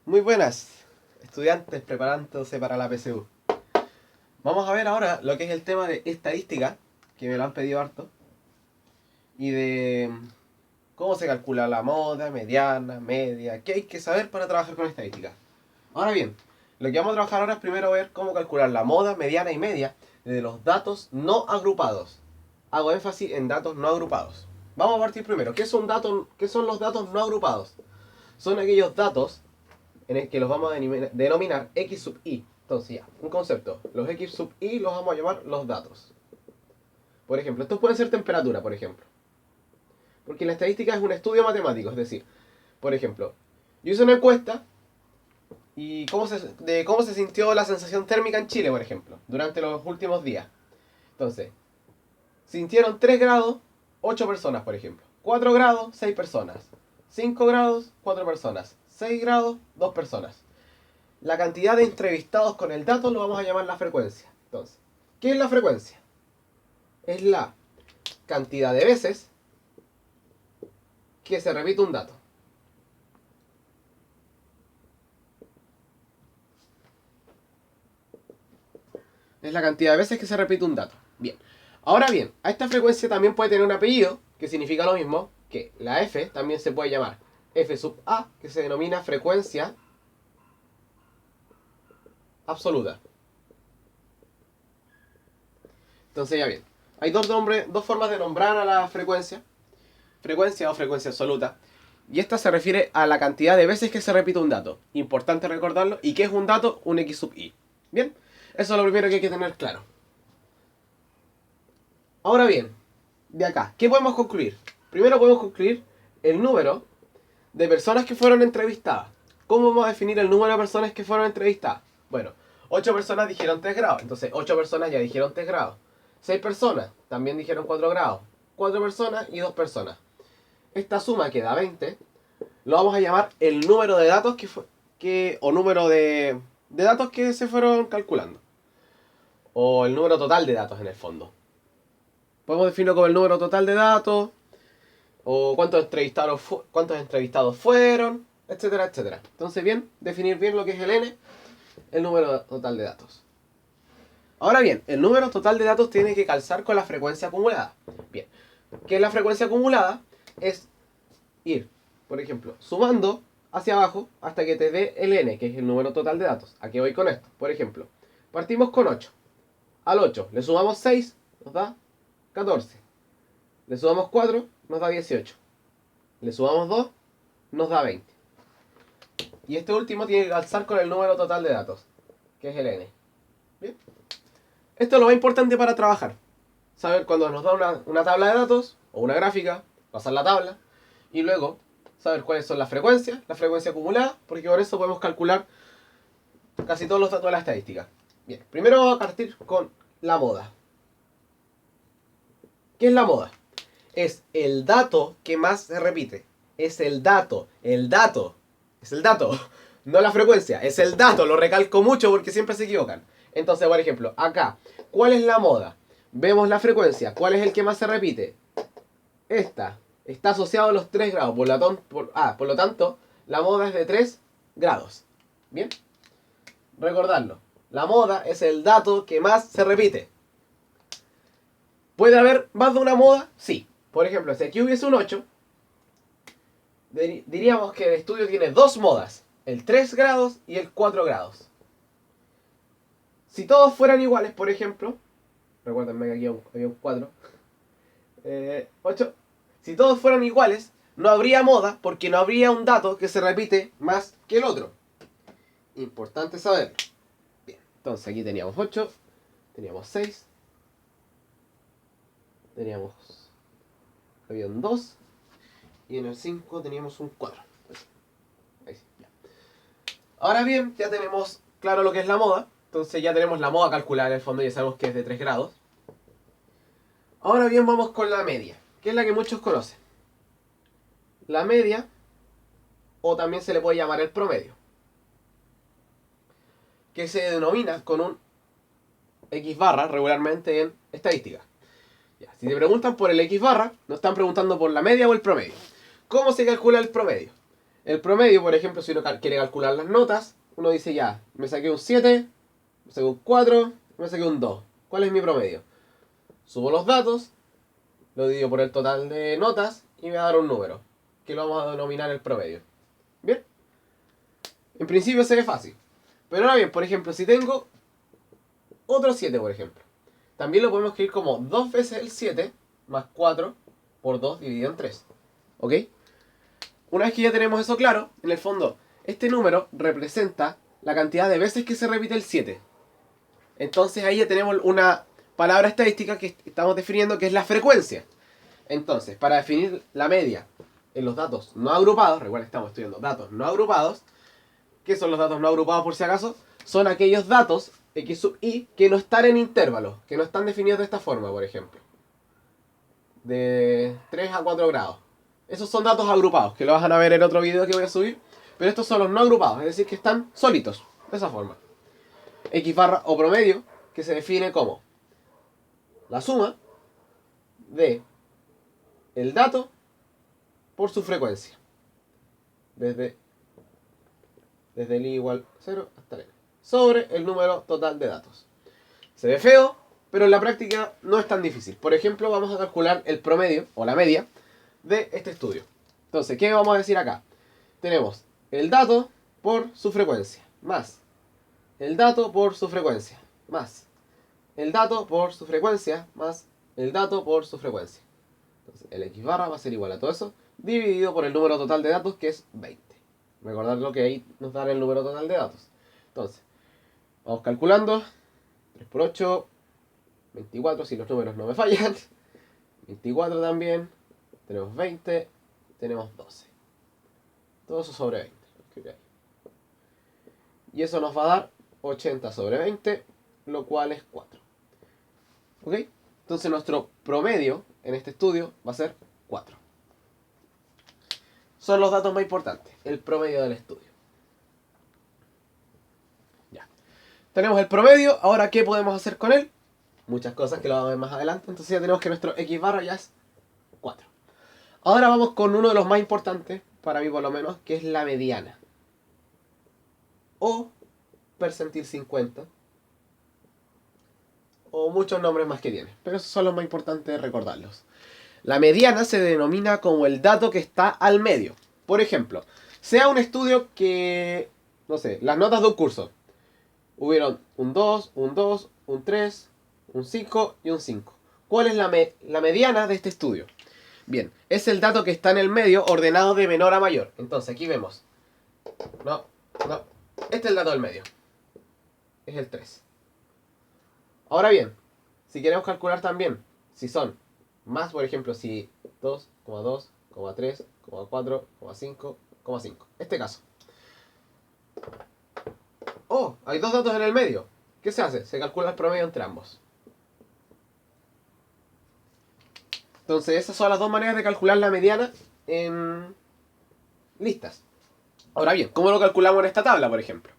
Muy buenas, estudiantes preparándose para la PSU. Vamos a ver ahora lo que es el tema de estadística, que me lo han pedido harto, y de cómo se calcula la moda, mediana, media, qué hay que saber para trabajar con estadística. Ahora bien, lo que vamos a trabajar ahora es primero ver cómo calcular la moda, mediana y media de los datos no agrupados. Hago énfasis en datos no agrupados. Vamos a partir primero. ¿Qué son los datos no agrupados? Son aquellos datos en el que los vamos a denominar X sub I. Entonces ya, un concepto. Los X sub I los vamos a llamar los datos. Por ejemplo, estos pueden ser temperatura, por ejemplo. Porque la estadística es un estudio matemático, es decir, por ejemplo, yo hice una encuesta y de cómo se sintió la sensación térmica en Chile, por ejemplo, durante los últimos días. Entonces, sintieron 3 grados, 8 personas, por ejemplo. 4 grados, 6 personas. 5 grados, 4 personas. 6 grados, 2 personas. La cantidad de entrevistados con el dato lo vamos a llamar la frecuencia. Entonces, ¿qué es la frecuencia? Es la cantidad de veces que se repite un dato. Es la cantidad de veces que se repite un dato. Bien. Ahora bien, a esta frecuencia también puede tener un apellido, que significa lo mismo, que la F también se puede llamar F sub A, que se denomina frecuencia absoluta. Entonces ya bien, hay dos formas de nombrar a la frecuencia. Frecuencia o frecuencia absoluta. Y esta se refiere a la cantidad de veces que se repite un dato. Importante recordarlo. ¿Y qué es un dato? Un X sub I. Bien, eso es lo primero que hay que tener claro. Ahora bien, de acá, ¿qué podemos concluir? Primero podemos concluir el número de personas que fueron entrevistadas. ¿Cómo vamos a definir el número de personas que fueron entrevistadas? Bueno, 8 personas dijeron 3 grados. Entonces 8 personas ya dijeron 3 grados. 6 personas también dijeron 4 grados. 4 personas y 2 personas. Esta suma que da 20, lo vamos a llamar el número de datos o número de datos que se fueron calculando. O el número total de datos en el fondo. Podemos definirlo como el número total de datos, o cuántos entrevistados fueron, etcétera, etcétera. Entonces, bien, definir bien lo que es el N, el número total de datos. Ahora bien, el número total de datos tiene que calzar con la frecuencia acumulada. Bien, ¿qué es la frecuencia acumulada? Es ir, por ejemplo, sumando hacia abajo hasta que te dé el N, que es el número total de datos. ¿A qué voy con esto? Por ejemplo, partimos con 8. Al 8 le sumamos 6, nos da 14. Le sumamos 4, nos da 18. Le sumamos 2, nos da 20. Y este último tiene que calzar con el número total de datos, que es el N. ¿Bien? Esto es lo más importante para trabajar. Saber cuando nos da una tabla de datos o una gráfica, pasar la tabla y luego saber cuáles son la frecuencia acumulada, porque por eso podemos calcular casi todos los datos de la estadística. Bien, primero vamos a partir con la moda. ¿Qué es la moda? Es el dato que más se repite. Es el dato. Es el dato. No la frecuencia. Es el dato. Lo recalco mucho porque siempre se equivocan. Entonces, por ejemplo, acá, ¿cuál es la moda? Vemos la frecuencia. ¿Cuál es el que más se repite? Esta. Está asociado a los 3 grados. Por lo tanto, la moda es de 3 grados. ¿Bien? Recordarlo. La moda es el dato que más se repite. ¿Puede haber más de una moda? Sí. Por ejemplo, si aquí hubiese un 8, diríamos que el estudio tiene 2 modas. El 3 grados y el 4 grados. Si todos fueran iguales, por ejemplo, recuérdenme que aquí había un 4, 8. Si todos fueran iguales, no habría moda porque no habría un dato que se repite más que el otro. Importante saberlo. Bien, entonces aquí teníamos 8, teníamos 6, había un 2 y en el 5 teníamos un 4. Ahí sí, ya. Ahora bien, ya tenemos claro lo que es la moda. Entonces ya tenemos la moda calculada en el fondo, ya sabemos que es de 3 grados. Ahora bien, vamos con la media, que es la que muchos conocen. La media, o también se le puede llamar el promedio, que se denomina con un X barra regularmente en estadística. Ya, si te preguntan por el X barra, no están preguntando por la media o el promedio. ¿Cómo se calcula el promedio? El promedio, por ejemplo, si uno quiere calcular las notas, uno dice ya, me saqué un 7, me saqué un 4, me saqué un 2. ¿Cuál es mi promedio? Subo los datos, lo divido por el total de notas y me va a dar un número, que lo vamos a denominar el promedio. ¿Bien? En principio se ve fácil. Pero ahora bien, por ejemplo, si tengo otro 7, por ejemplo, también lo podemos escribir como 2 veces el 7 más 4 por 2 dividido en 3. ¿Ok? Una vez que ya tenemos eso claro, en el fondo, este número representa la cantidad de veces que se repite el 7. Entonces ahí ya tenemos una palabra estadística que estamos definiendo, que es la frecuencia. Entonces, para definir la media en los datos no agrupados, recuerden que estamos estudiando datos no agrupados. ¿Qué son los datos no agrupados por si acaso? Son aquellos datos X sub i que no están en intervalos, que no están definidos de esta forma, por ejemplo. De 3 a 4 grados. Esos son datos agrupados, que lo van a ver en otro video que voy a subir. Pero estos son los no agrupados, es decir, que están solitos, de esa forma. X barra o promedio, que se define como la suma de el dato por su frecuencia. Desde el i igual 0 hasta el n. Sobre el número total de datos. Se ve feo, pero en la práctica no es tan difícil. Por ejemplo, vamos a calcular el promedio, o la media, de este estudio. Entonces, ¿qué vamos a decir acá? Tenemos el dato por su frecuencia, más el dato por su frecuencia, más el dato por su frecuencia, más el dato por su frecuencia. Entonces, el x barra va a ser igual a todo eso, dividido por el número total de datos, que es 20. Recordad lo que ahí nos da el número total de datos. Entonces, vamos calculando. 3 por 8, 24, si los números no me fallan. 24 también. Tenemos 20, tenemos 12. Todo eso sobre 20. Y eso nos va a dar 80 sobre 20, lo cual es 4. ¿Ok? Entonces nuestro promedio en este estudio va a ser 4. Son los datos más importantes, el promedio del estudio. Ya. Tenemos el promedio, ahora ¿qué podemos hacer con él? Muchas cosas que lo vamos a ver más adelante. Entonces ya tenemos que nuestro x barra ya es 4. Ahora vamos con uno de los más importantes, para mí por lo menos, que es la mediana. O percentil 50. O muchos nombres más que tiene. Pero esos son los más importantes de recordarlos. La mediana se denomina como el dato que está al medio. Por ejemplo, sea un estudio que, no sé, las notas de un curso. Hubieron un 2, un 2, un 3, un 5 y un 5. ¿Cuál es la mediana de este estudio? Bien, es el dato que está en el medio ordenado de menor a mayor. Entonces aquí vemos. No. Este es el dato del medio. Es el 3. Ahora bien, si queremos calcular también si son más, por ejemplo, si 2,2, 3, 4, 5, 5. Este caso. Oh, hay dos datos en el medio. ¿Qué se hace? Se calcula el promedio entre ambos. Entonces, esas son las dos maneras de calcular la mediana en listas. Ahora bien, ¿cómo lo calculamos en esta tabla, por ejemplo?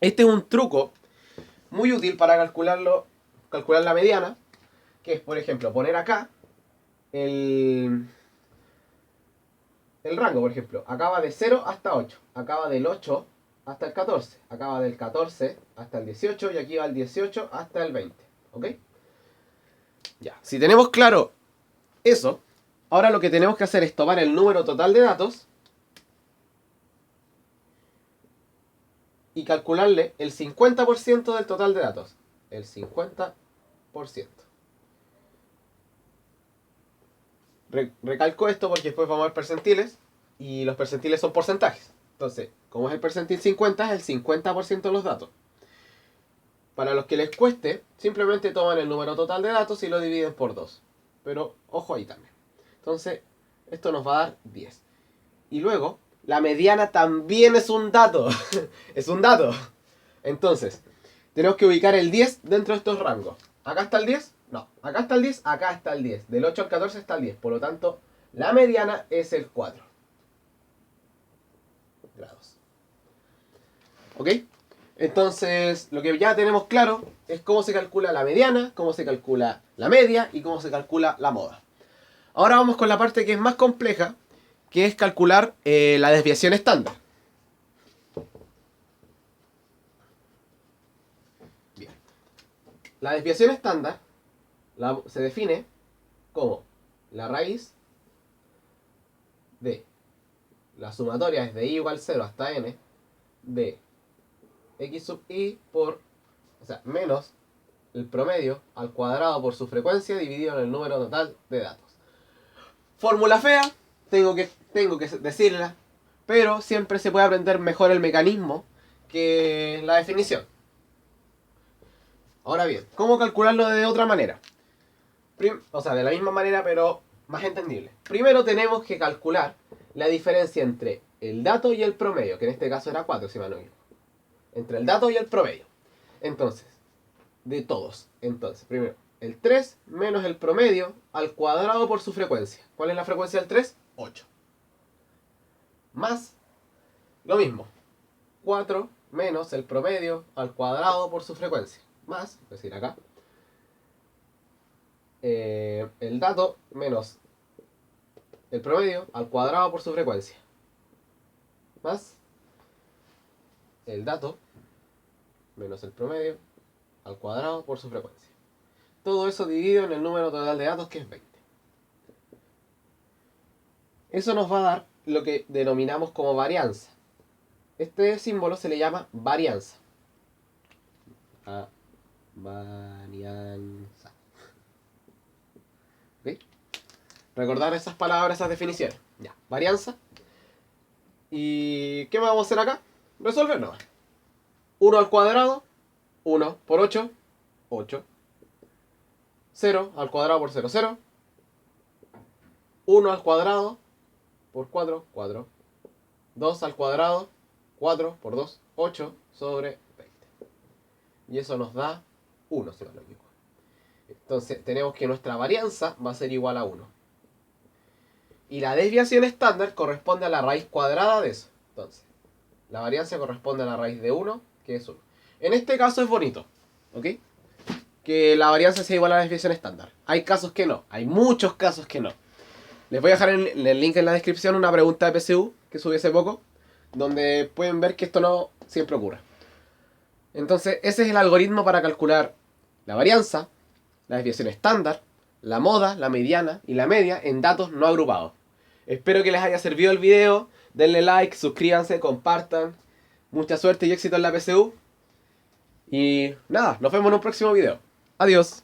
Este es un truco muy útil para calcular la mediana, que es, por ejemplo, poner acá el rango, por ejemplo. Acá va de 0 hasta 8. Acá va del 8 hasta el 14. Acá va del 14 hasta el 18 y aquí va el 18 hasta el 20. ¿Ok? Ya. Si tenemos claro eso, ahora lo que tenemos que hacer es tomar el número total de datos y calcularle el 50% del total de datos. El 50%. Recalco esto porque después vamos a ver percentiles y los percentiles son porcentajes. Entonces, como es el percentil 50, es el 50% de los datos. Para los que les cueste, simplemente toman el número total de datos y lo dividen por 2. Pero ojo ahí también. Entonces, esto nos va a dar 10. Y luego, la mediana también es un dato. Es un dato. Entonces, tenemos que ubicar el 10 dentro de estos rangos. ¿Acá está el 10? No. ¿Acá está el 10? Acá está el 10. Del 8 al 14 está el 10. Por lo tanto, la mediana es el 4 grados. ¿Ok? Entonces, lo que ya tenemos claro es cómo se calcula la mediana, cómo se calcula la media y cómo se calcula la moda. Ahora vamos con la parte que es más compleja, que es calcular la desviación estándar. Bien. La desviación estándar se define como la raíz de la sumatoria es de i igual 0 hasta n de x sub i por, o sea, menos el promedio al cuadrado por su frecuencia dividido en el número total de datos. Fórmula fea, tengo que decirla, pero siempre se puede aprender mejor el mecanismo que la definición. Ahora bien, ¿cómo calcularlo de otra manera? O sea, de la misma manera, pero más entendible. Primero tenemos que calcular la diferencia entre el dato y el promedio, que en este caso era 4, si me no equivoco. Entre el dato y el promedio. Entonces, de todos. Entonces, primero, el 3 menos el promedio al cuadrado por su frecuencia. ¿Cuál es la frecuencia del 3? 8. Más, lo mismo, 4 menos el promedio al cuadrado por su frecuencia. Más, es decir, acá, el dato menos el promedio al cuadrado por su frecuencia. Más el dato menos el promedio al cuadrado por su frecuencia. Todo eso dividido en el número total de datos, que es 20. Eso nos va a dar lo que denominamos como varianza. Este símbolo se le llama varianza. Varianza. ¿Sí? Recordar esas palabras, esas definiciones. Ya, varianza. ¿Y qué vamos a hacer acá? Resolver nomás. 1 al cuadrado, 1 por 8, 8. 0 al cuadrado por 0, 0. 1 al cuadrado por 4, 4. 2 al cuadrado, 4 por 2, 8 sobre 20. Y eso nos da 1, si no me equivoco. Entonces tenemos que nuestra varianza va a ser igual a 1. Y la desviación estándar corresponde a la raíz cuadrada de eso. Entonces, la varianza corresponde a la raíz de 1, que es 1. En este caso es bonito, ¿ok? Que la varianza sea igual a la desviación estándar. Hay casos que no, hay muchos casos que no. Les voy a dejar en el link en la descripción una pregunta de PSU que subí hace poco, donde pueden ver que esto no siempre ocurre. Entonces, ese es el algoritmo para calcular la varianza, la desviación estándar, la moda, la mediana y la media en datos no agrupados. Espero que les haya servido el video. Denle like, suscríbanse, compartan. Mucha suerte y éxito en la PSU. Y nada, nos vemos en un próximo video. Adiós.